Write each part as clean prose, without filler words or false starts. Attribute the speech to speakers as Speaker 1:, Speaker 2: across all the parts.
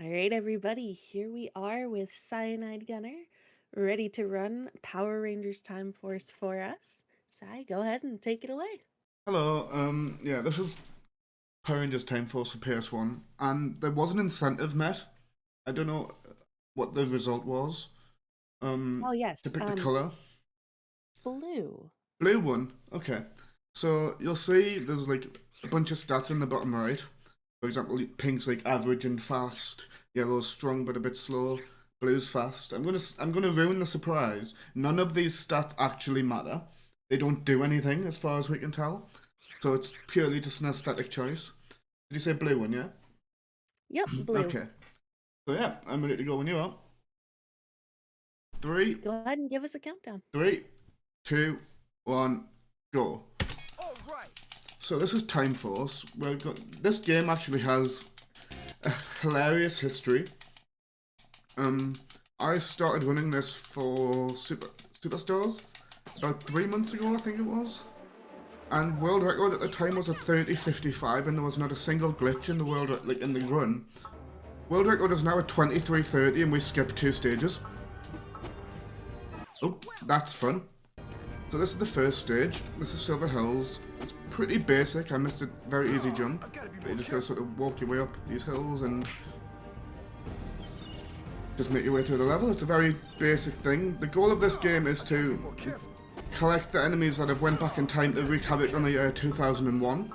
Speaker 1: Alright, everybody, here we are with Cyanide Gunner, ready to run Power Rangers Time Force for us. Cy, go ahead and take it away.
Speaker 2: Hello, yeah, this is Power Rangers Time Force for PS1, and there was an incentive met. I don't know what the result was.
Speaker 1: Oh, yes,
Speaker 2: To pick the color.
Speaker 1: blue.
Speaker 2: Blue one, okay. So you'll see there's like a bunch of stats in the bottom right. For example, pink's like average and fast, yellow's strong but a bit slow, blue's fast. I'm gonna ruin the surprise. None of these stats actually matter. They don't do anything as far as we can tell. So it's purely just an aesthetic choice. Did you say blue one, yeah?
Speaker 1: Yep, blue.
Speaker 2: Okay. So yeah, I'm ready to go when you are. Three,
Speaker 1: Go ahead and give us a countdown.
Speaker 2: three, two, one, go. So this is Time Force. This game actually has a hilarious history. I started running this for Superstars about 3 months ago, I think it was. And world record at the time was a 30:55, and there was not a single glitch in the in the run. World record is now at 23:30, and we skipped 2 stages. Oh, that's fun. So this is the first stage. This is Silver Hills. It's pretty basic. I missed a very easy jump. But you just gotta sort of walk your way up these hills and just make your way through the level. It's a very basic thing. The goal of this game is to collect the enemies that have went back in time to wreak havoc on the year 2001.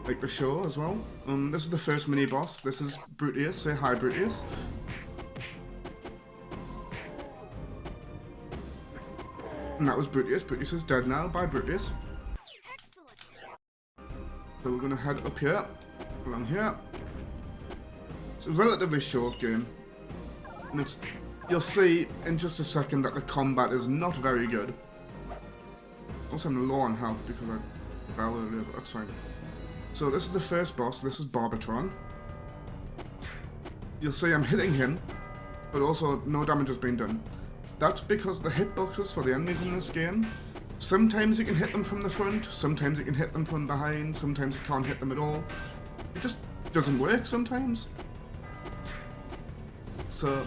Speaker 2: Like the show as well. This is the first mini boss. This is Brutius. Say hi, Brutius. And that was Brutius. Brutius is dead now. Bye, Brutius. So we're gonna head up here, along here. It's a relatively short game, and you'll see in just a second that the combat is not very good. Also, I'm low on health because I fell earlier, but that's fine. So this is the first boss. This is Barbatron. You'll see I'm hitting him, but also no damage has been done. That's because the hitboxes for the enemies in this game, sometimes you can hit them from the front, sometimes you can hit them from behind, sometimes you can't hit them at all. It just doesn't work sometimes. So,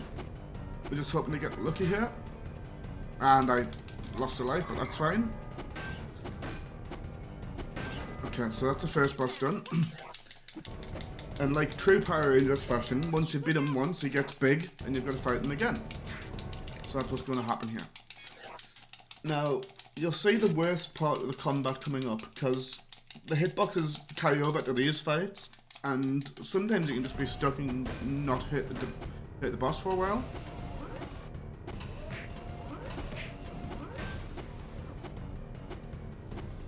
Speaker 2: we're just hoping to get lucky here. And I lost a life, but that's fine. Okay, so that's the first boss done. And like true Power Rangers fashion, once you beat him once, he gets big, and you've got to fight him again. So that's what's going to happen here. Now, you'll see the worst part of the combat coming up, because the hitboxes carry over to these fights, and sometimes you can just be stuck and not hit the boss for a while.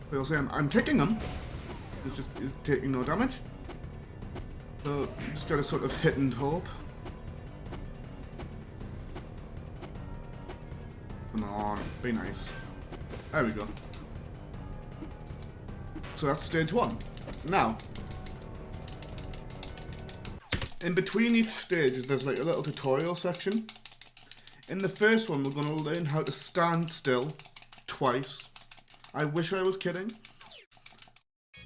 Speaker 2: So you'll see I'm kicking him. He's taking no damage. So you just gotta sort of hit and hope. Come on, be nice. There we go. So that's stage 1. Now, in between each stage, there's like a little tutorial section. In the first one, we're going to learn how to stand still twice. I wish I was kidding.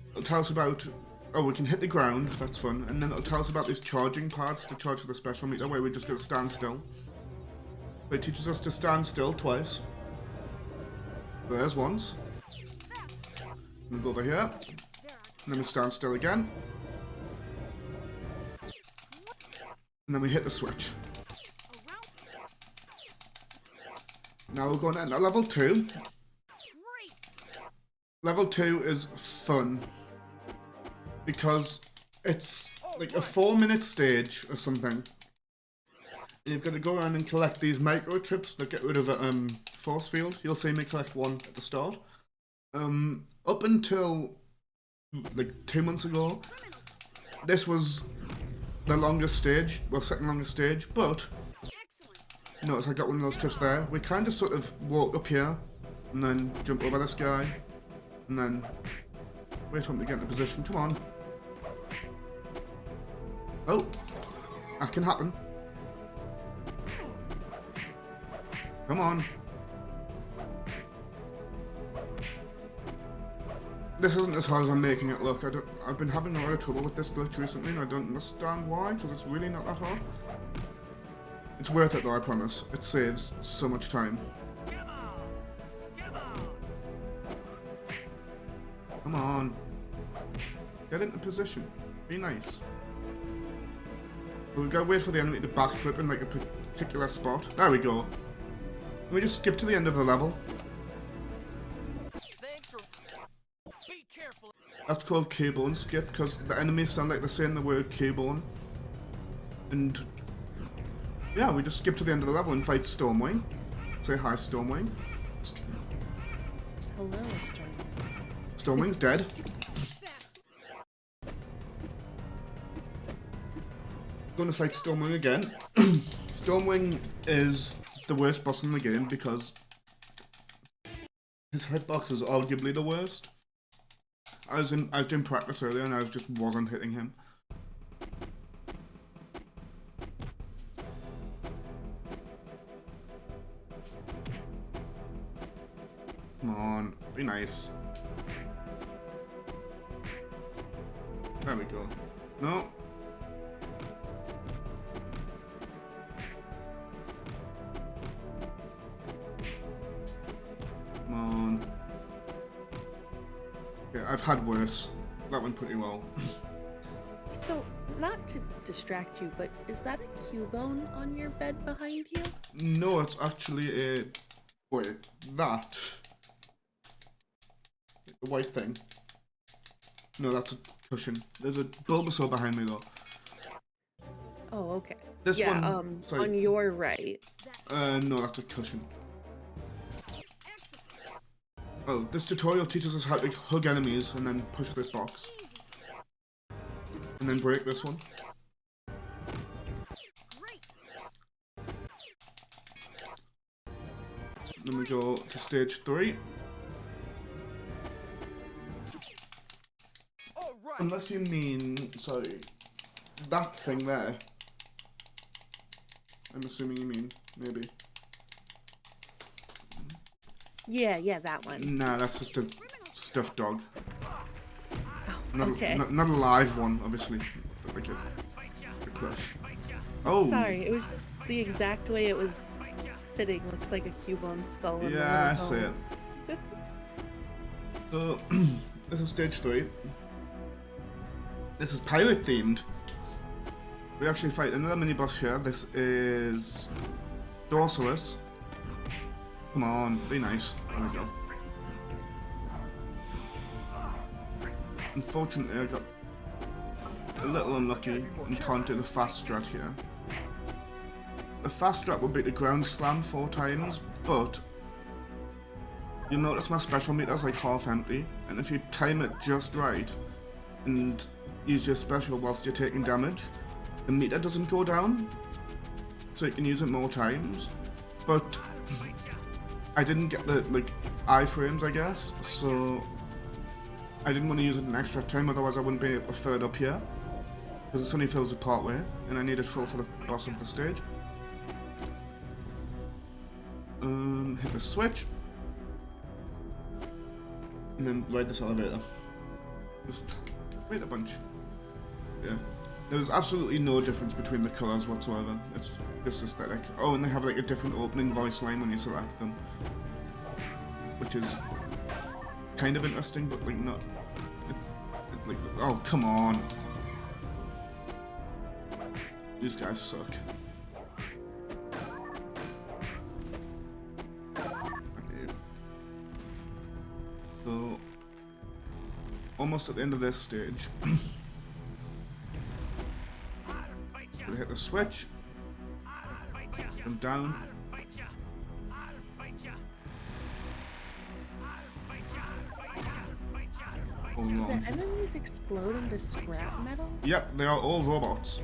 Speaker 2: It'll tell us about, oh, we can hit the ground, that's fun. And then it'll tell us about these charging pads to charge for the special meter, where we just got to stand still. So it teaches us to stand still twice. There's once. We go over here. And then we stand still again. And then we hit the switch. Now we're going to enter level 2. Level 2 is fun. Because it's like a 4-minute stage or something. You've got to go around and collect these micro trips that get rid of a force field. You'll see me collect one at the start. Up until like 2 months ago, this was the longest stage, well, second longest stage, but notice I got one of those trips there. We kind of sort of walk up here and then jump over this guy and then wait for him to get into position. Come on. Oh, that can happen. Come on. this isn't as hard as I'm making it look. I've been having a lot of trouble with this glitch recently, and I don't understand why, because it's really not that hard. It's worth it though, I promise. It saves so much time. Come on. Get into position. Be nice. But we've got to wait for the enemy to backflip in like a particular spot. There we go. Can we just skip to the end of the level?
Speaker 3: Be careful.
Speaker 2: That's called K-Bone skip, because the enemies sound like they're saying the word K-Bone. And yeah, we just skip to the end of the level and fight Stormwing. Say hi, Stormwing.
Speaker 1: Hello, Stormwing.
Speaker 2: Stormwing's dead. Going to fight Stormwing again. Stormwing is the worst boss in the game because his hitbox is arguably the worst. I was doing practice earlier and I just wasn't hitting him. Come on, be nice. There we go. No. Come on. Yeah, I've had worse. That went pretty well.
Speaker 1: So, not to distract you, but is that a Cubone on your bed behind you?
Speaker 2: No, it's actually a... Wait, that... The white thing. No, that's a cushion. There's a Bulbasaur behind me though.
Speaker 1: Oh, okay.
Speaker 2: This
Speaker 1: yeah,
Speaker 2: one... sorry.
Speaker 1: on your right.
Speaker 2: No, that's a cushion. Oh, this tutorial teaches us how to hug enemies and then push this box. And then break this one. Then we go to stage 3. Unless you mean, sorry, that thing there. I'm assuming you mean, maybe.
Speaker 1: Yeah, that one.
Speaker 2: Nah, that's just a stuffed dog.
Speaker 1: Oh,
Speaker 2: Not,
Speaker 1: okay.
Speaker 2: not a live one, obviously. But like a plush. Oh!
Speaker 1: Sorry, it was just the exact way it was sitting. Looks like a Cubone skull. In
Speaker 2: Yeah, I
Speaker 1: the
Speaker 2: see it. So, this is stage 3. This is pirate themed. We actually fight another mini boss here. This is Dorsalus. Come on, be nice. There we go. Unfortunately, I got a little unlucky and can't do the fast strat here. The fast strat would be to ground slam 4 times, but you'll notice my special meter's like half empty, and if you time it just right and use your special whilst you're taking damage, the meter doesn't go down, so you can use it more times. But I didn't get the iframes, I guess, so I didn't want to use it an extra time, otherwise I wouldn't be able to fill it up here, because it only fills it part way, and I need it full for the boss of the stage. Hit the switch, and then ride this elevator. Just wait a bunch. Yeah. There's absolutely no difference between the colours whatsoever. It's just aesthetic. Oh, and they have like a different opening voice line when you select them, which is kind of interesting, but like not. Like, oh come on! These guys suck. So, almost at the end of this stage. Gonna hit the switch. And down.
Speaker 1: Do the enemies explode into scrap metal?
Speaker 2: Yep, they are all robots.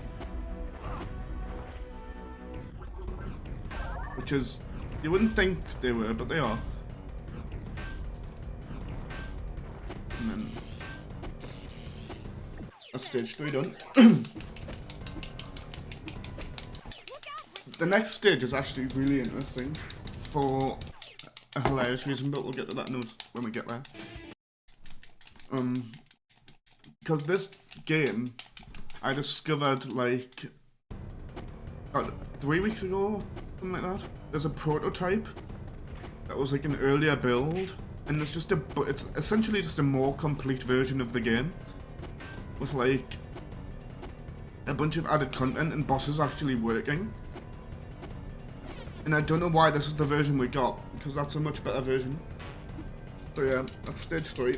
Speaker 2: Which is, you wouldn't think they were, but they are. And then that's stage 3 done. The next stage is actually really interesting for a hilarious reason, but we'll get to that note when we get there. Because this game I discovered like about 3 weeks ago, something like that. There's a prototype that was like an earlier build, and it's essentially just a more complete version of the game with like a bunch of added content and bosses actually working. And I don't know why this is the version we got, because that's a much better version. But yeah, that's stage 3.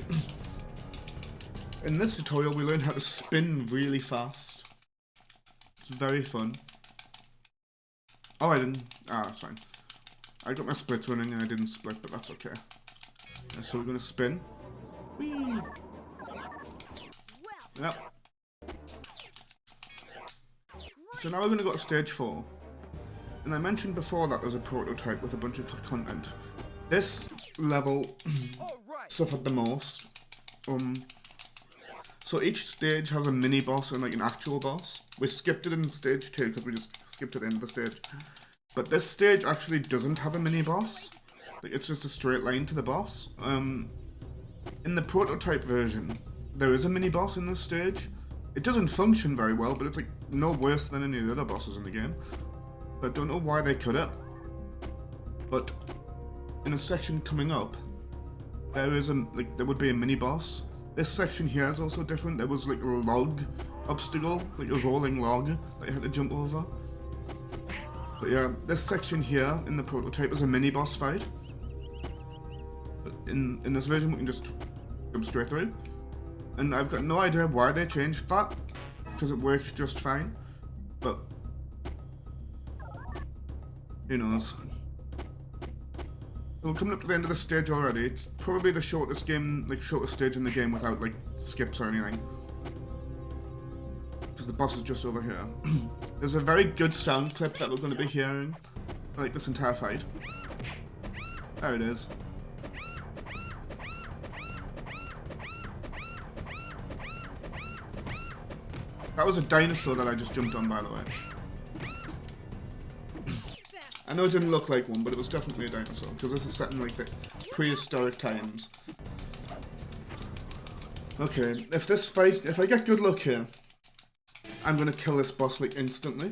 Speaker 2: In this tutorial we learn how to spin really fast. It's very fun. Oh, I didn't. That's fine. I got my splits running and I didn't split, but that's okay. So we're gonna spin. Whee! Yep. So now we're gonna go to stage 4. And I mentioned before that there's a prototype with a bunch of content. This level suffered the most. So each stage has a mini boss and like an actual boss. We skipped it in stage 2 because we just skipped it into the stage. But this stage actually doesn't have a mini boss. Like, it's just a straight line to the boss. In the prototype version, there is a mini boss in this stage. It doesn't function very well, but it's like no worse than any of the other bosses in the game. I don't know why they cut it. But in a section coming up, there would be a mini boss. This section here is also different. There was like a log obstacle, like a rolling log that you had to jump over. But yeah, this section here in the prototype is a mini boss fight. But in this version we can just jump straight through. And I've got no idea why they changed that, because it worked just fine. But who knows? We're coming up to the end of the stage already. It's probably the shortest stage in the game without like skips or anything. Because the boss is just over here. There's a very good sound clip that we're going to be hearing like this entire fight. There it is. That was a dinosaur that I just jumped on, by the way. I know it didn't look like one, but it was definitely a dinosaur, because this is set in like the prehistoric times. Okay, if I get good luck here, I'm gonna kill this boss like instantly.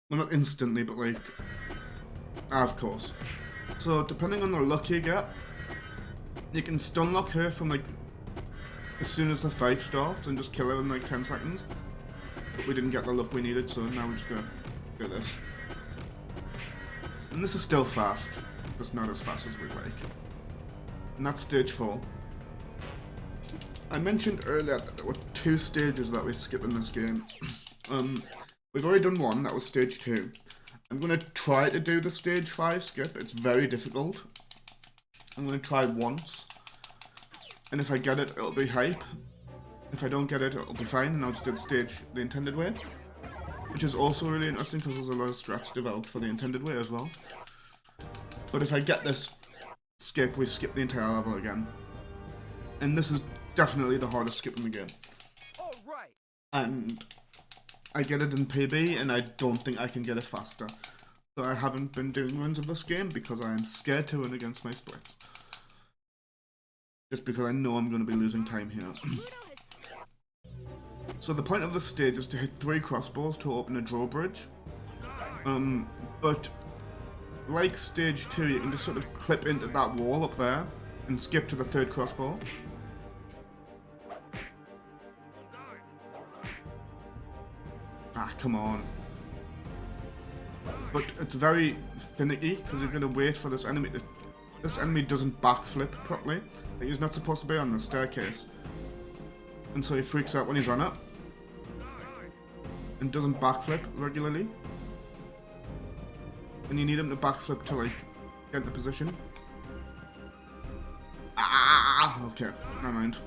Speaker 2: Well, not instantly, but like, of course. So depending on the luck you get, you can stun lock her from like as soon as the fight starts and just kill her in like 10 seconds. But we didn't get the luck we needed, so now we're just gonna do this. And this is still fast, just not as fast as we'd like. And that's stage 4. I mentioned earlier that there were 2 stages that we skip in this game. We've already done one, that was stage 2. I'm gonna try to do the stage 5 skip. It's very difficult. I'm gonna try once. And if I get it, it'll be hype. If I don't get it, it'll be fine, and I'll just do the stage the intended way. Which is also really interesting because there's a lot of strats developed for the intended way as well. But if I get this skip, we skip the entire level again. And this is definitely the hardest skip in the game.
Speaker 3: Alright.
Speaker 2: And I get it in PB, and I don't think I can get it faster. So I haven't been doing runs of this game because I am scared to run against my splits. Just because I know I'm going to be losing time here. So the point of this stage is to hit 3 crossbows to open a drawbridge. But like stage 2, you can just sort of clip into that wall up there and skip to the 3rd crossbow. Ah, come on. But it's very finicky because you're going to wait for this enemy to... This enemy doesn't backflip properly. Like, he's not supposed to be on the staircase. And so he freaks out when he's on it. And doesn't backflip regularly. And you need him to backflip to like get into position. Ah, okay, never mind.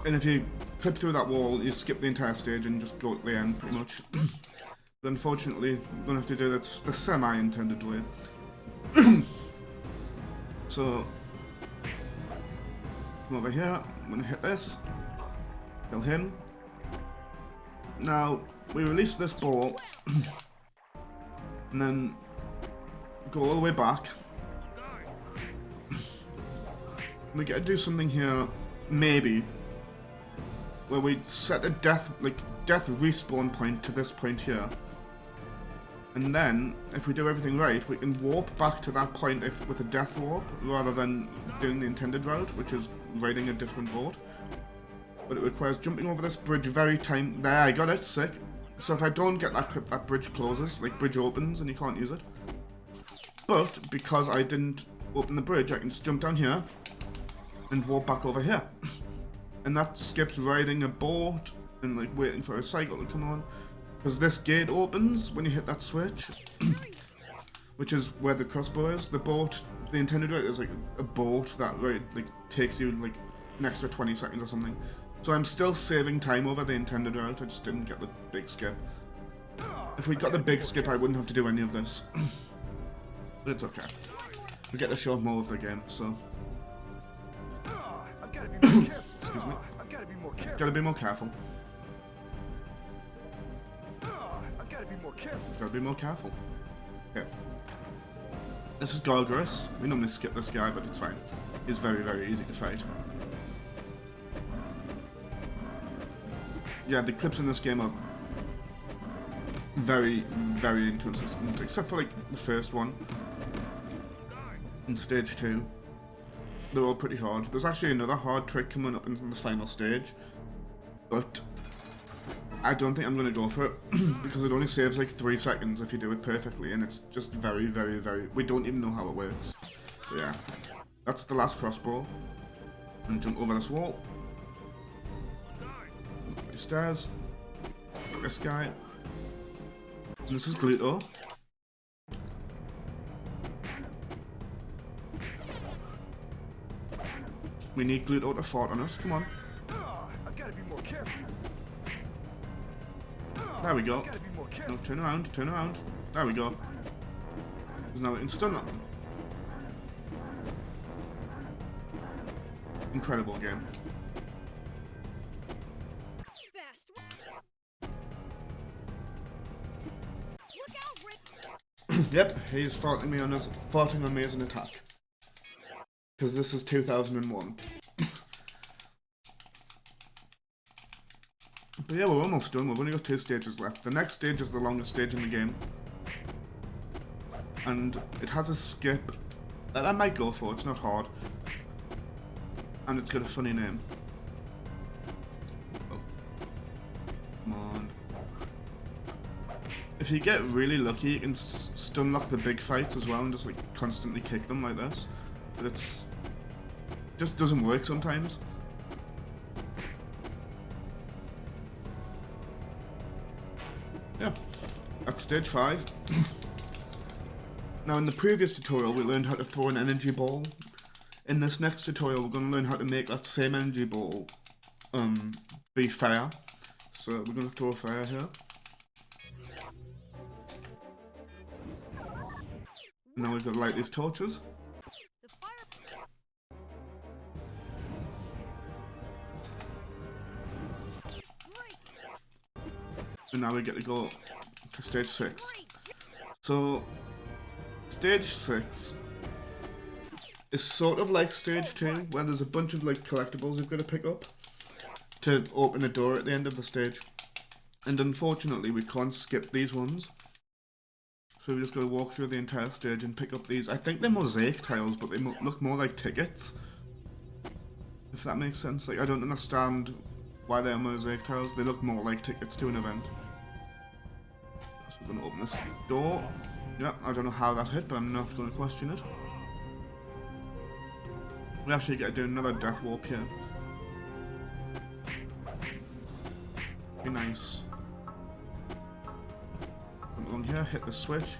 Speaker 2: And if you clip through that wall, you skip the entire stage and just go to the end pretty much. But unfortunately, we're gonna have to do that the semi-intended way. So come over here, I'm gonna hit this. Kill him. Now, we release this ball, and then go all the way back, We get to do something here, maybe, where we set a death respawn point to this point here. And then, if we do everything right, we can warp back to that point with a death warp, rather than doing the intended route, which is riding a different boat. But it requires jumping over this bridge there, I got it, sick. So if I don't get that bridge closes, like bridge opens and you can't use it. But, because I didn't open the bridge, I can just jump down here and warp back over here. And that skips riding a boat and like waiting for a cycle to come on. Because this gate opens when you hit that switch, which is where the crossbow is. The intended route is like a boat that takes you like an extra 20 seconds or something. So I'm still saving time over the intended route, I just didn't get the big skip. If we got the big skip, I wouldn't have to do any of this. But it's okay. We get to show more of the game, so... Excuse me. Gotta be more careful. Gotta be more careful. Okay. This is Gargarus. We normally skip this guy, but it's fine. He's very, very easy to fight. Yeah, the clips in this game are very, very inconsistent, except for like the first one. In stage 2. They're all pretty hard. There's actually another hard trick coming up in the final stage, but I don't think I'm going to go for it, because it only saves like 3 seconds if you do it perfectly, and it's just very, very, very... We don't even know how it works. So yeah, that's the last crossbow. And jump over this wall. Up the stairs. This guy. And this is Gluto. We need Gluto to fart on us, come on. There we go. No, turn around, turn around. There we go. Now we can stun them. Incredible game. Yep, he's farting on me as an attack. Because this is 2001. But yeah, we're almost done. We've only got 2 stages left. The next stage is the longest stage in the game. And it has a skip that I might go for. It's not hard. And it's got a funny name. Oh. Come on. If you get really lucky, you can stun lock the big fights as well and just like constantly kick them like this. But it's... just doesn't work sometimes. Yeah, that's stage 5. Now in the previous tutorial we learned how to throw an energy ball. In this next tutorial we're going to learn how to make that same energy ball be fire. So we're going to throw fire here. Now we've got to light these torches. And now we get to go to stage 6. So, stage 6 is sort of like stage 2, where there's a bunch of like collectibles you've got to pick up to open a door at the end of the stage. And unfortunately we can't skip these ones. So we just got to walk through the entire stage and pick up these. I think they're mosaic tiles, but they look more like tickets. If that makes sense. Like, I don't understand why they're mosaic tiles. They look more like tickets to an event. So we're going to open this door. Yeah, I don't know how that hit, but I'm not going to question it. We actually get to do another death warp here. Be nice. Come along here, hit the switch.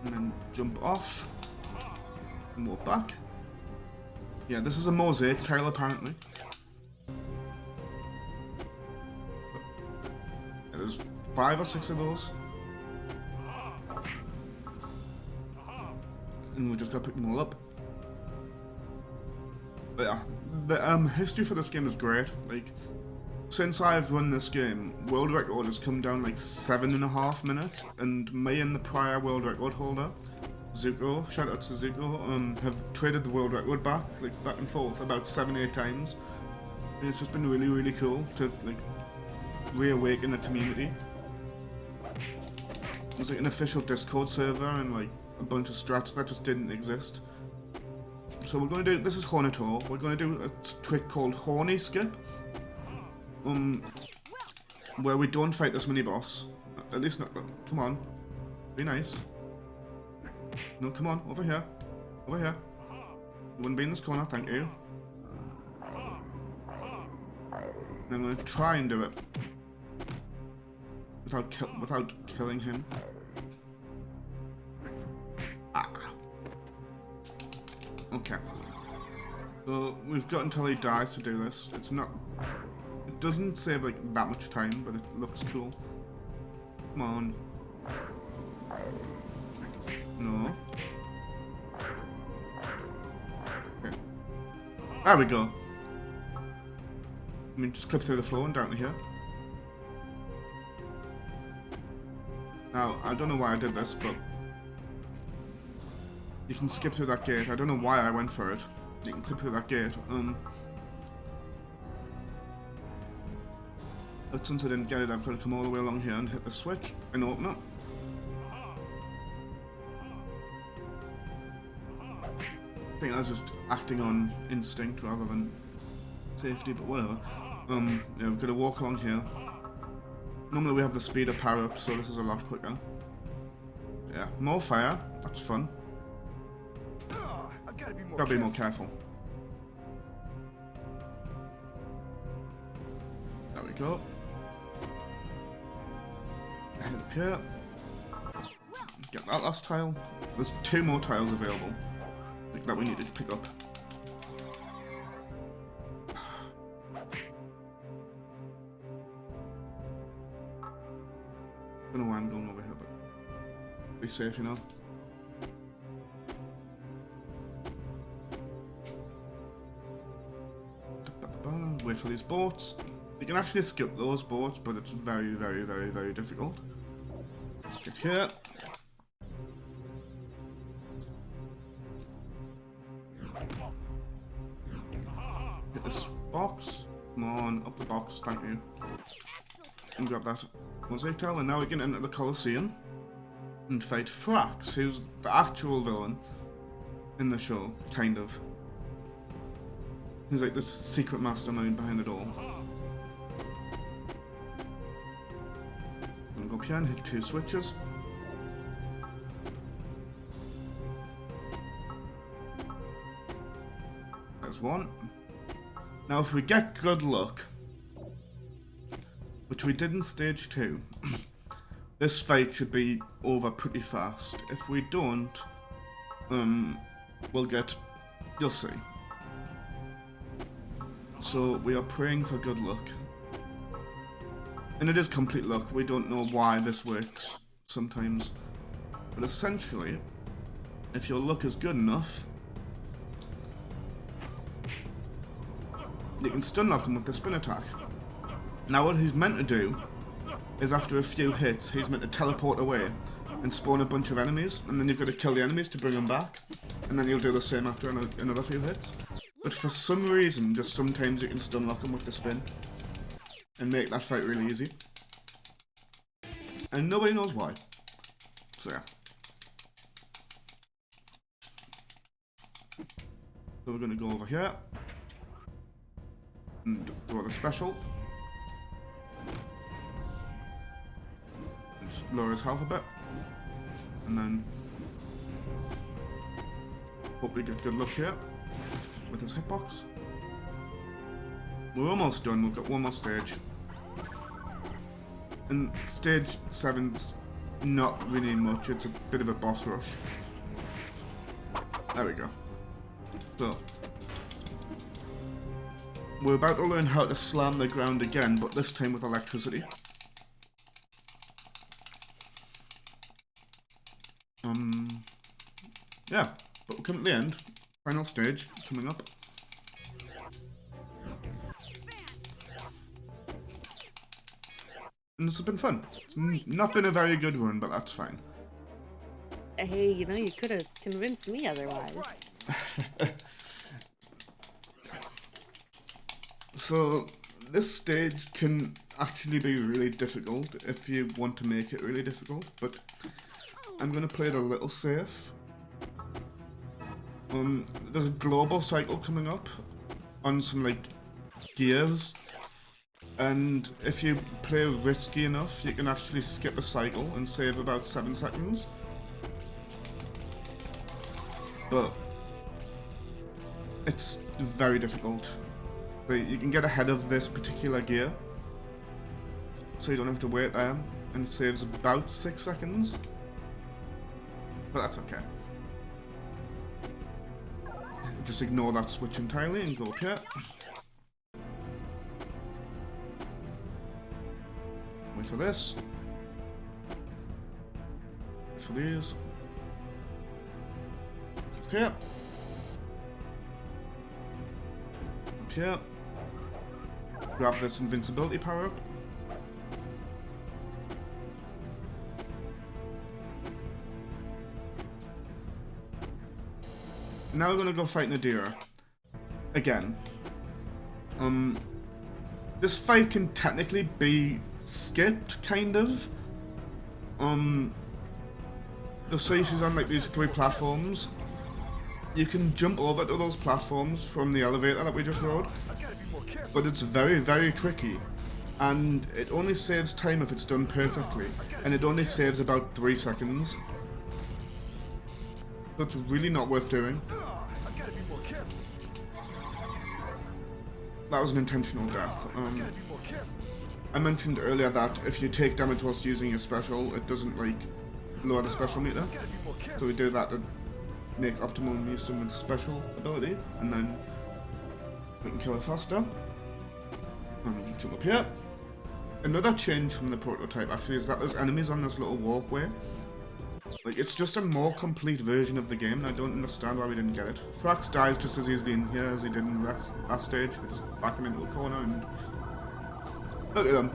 Speaker 2: And then jump off. And walk back. Yeah, this is a mosaic tile apparently. Yeah, there's 5 or 6 of those. And we just gotta pick them all up. But yeah, the history for this game is great. Like, since I've run this game, world record has come down like 7.5 minutes, and me and the prior world record holder Zuko, shout out to Zuko, have traded the world record back and forth about 7-8 times. And it's just been really, really cool to like reawaken the community. There's like an official Discord server and like a bunch of strats that just didn't exist. So we're going to do, this is Hornator, we're going to do a trick called Horny Skip. Where we don't fight this mini boss. At least not, come on. Be nice. No, come on, over here. Over here. You wouldn't be in this corner, thank you. And I'm going to try and do it. Without killing him. Ah. Okay. So we've got until he dies to do this. It's not. It doesn't save like that much time, but it looks cool. Come on. No. Okay. There we go. I mean, just clip through the floor and down to here. Now, I don't know why I did this, but you can skip through that gate. I don't know why I went for it. You can clip through that gate. But since I didn't get it, I've got to come all the way along here and hit the switch and open it. I think I was just acting on instinct rather than safety, but whatever. Yeah, we've got to walk along here. Normally we have the speeder power up, so this is a lot quicker. Yeah, more fire. That's fun. Gotta be more careful. There we go. Head up here. Get that last tile. There's 2 more tiles available that we need to pick up. I don't know why I'm going over here, but be safe, you know. Wait for these boats. You can actually skip those boats, but it's very, very, very, very difficult. Get here. Get this box. Come on, up the box, thank you. And grab that mosaic tile, and now we can enter the Colosseum and fight Frax, who's the actual villain in the show, kind of. He's like the secret mastermind behind it all. I'm gonna go up here and hit 2 switches. There's 1. Now if we get good luck, which we did in stage 2, this fight should be over pretty fast. If we don't, we'll get, you'll see. So we are praying for good luck. And it is complete luck, we don't know why this works sometimes. But essentially, if your luck is good enough, you can stun lock him with the spin attack. Now what he's meant to do is after a few hits, he's meant to teleport away and spawn a bunch of enemies, and then you've got to kill the enemies to bring them back, and then you'll do the same after another few hits. But for some reason, just sometimes you can stun lock him with the spin and make that fight really easy. And nobody knows why. So yeah. So we're going to go over here and throw the special. Just lower his health a bit. And then hope we get good luck here with his hitbox. We're almost done, we've got 1 more stage. And stage 7's not really much, it's a bit of a boss rush. There we go. So, we're about to learn how to slam the ground again, but this time with electricity. Yeah, but we're coming to the end. Final stage coming up. And this has been fun. It's not been a very good run, but that's fine.
Speaker 1: Hey, you know, you could have convinced me otherwise.
Speaker 2: So this stage can actually be really difficult if you want to make it really difficult, but I'm gonna play it a little safe. There's a global cycle coming up on some like gears, and if you play risky enough, you can actually skip a cycle and save about 7 seconds. But it's very difficult. But you can get ahead of this particular gear, so you don't have to wait there, and it saves about 6 seconds. But that's okay. Just ignore that switch entirely and go up here. Wait for this. Wait for these. Up here. Up here. Grab this invincibility power up. Now we're gonna go fight Nadira. Again. This fight can technically be skipped, kind of. You'll see she's on like these 3 platforms. You can jump over to those platforms from the elevator that we just rode. But it's very, very tricky. And it only saves time if it's done perfectly. And it only saves about 3 seconds. So it's really not worth doing. That was an intentional death. I mentioned earlier that if you take damage whilst using your special, it doesn't like lower the special meter. So we do that to make optimum use of the special ability, and then we can kill her faster. Jump up here. Another change from the prototype actually is that there's enemies on this little walkway. Like, it's just a more complete version of the game, and I don't understand why we didn't get it. Thrax dies just as easily in here as he did in the last stage. We just back him into a corner and look at him.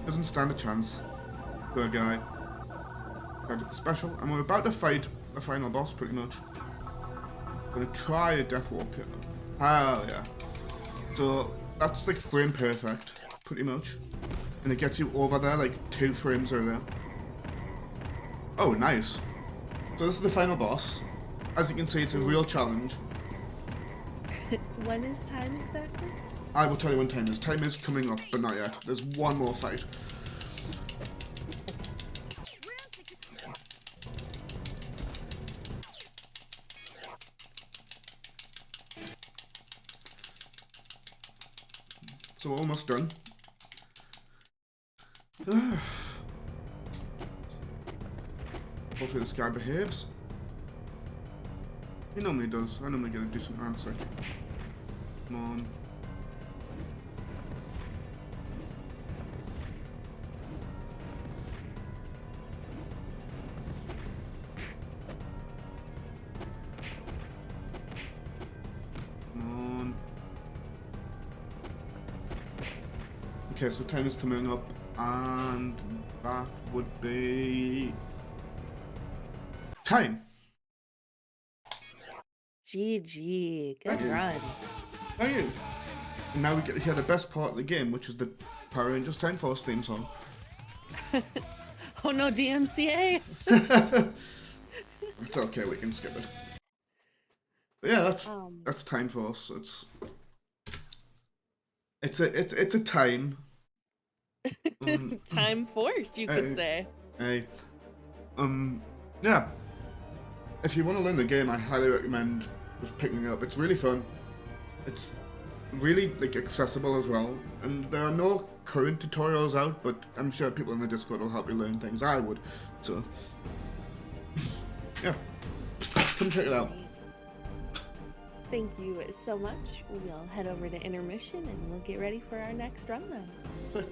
Speaker 2: Doesn't stand a chance. Poor guy. Tried to the special, and we're about to fight the final boss pretty much. Gonna try a death warp here. Hell yeah. So that's like frame perfect, pretty much. And it gets you over there like 2 frames earlier. Oh, nice. So this is the final boss. As you can see, it's a real challenge.
Speaker 1: When is time exactly?
Speaker 2: I will tell you when time is. Time is coming up, but not yet. There's one more fight. So we're almost done. Hopefully this guy behaves. He normally does. I normally get a decent answer. Come on. Come on. Okay, so time is coming up, and that would be time.
Speaker 1: GG. Good
Speaker 2: Thank you.
Speaker 1: run.
Speaker 2: Thank you. And now we get to hear the best part of the game, which is the Power Rangers Time Force theme song.
Speaker 1: Oh no, DMCA!
Speaker 2: It's okay, we can skip it. But yeah, that's Time Force. It's a time.
Speaker 1: Time Force, you could say.
Speaker 2: Hey, yeah. If you want to learn the game, I highly recommend just picking it up. It's really fun. It's really like accessible as well, and there are no current tutorials out, but I'm sure people in the Discord will help you learn things. I would, so yeah, come check it out.
Speaker 1: Thank you so much. We'll head over to intermission and we'll get ready for our next run then.
Speaker 2: Sick.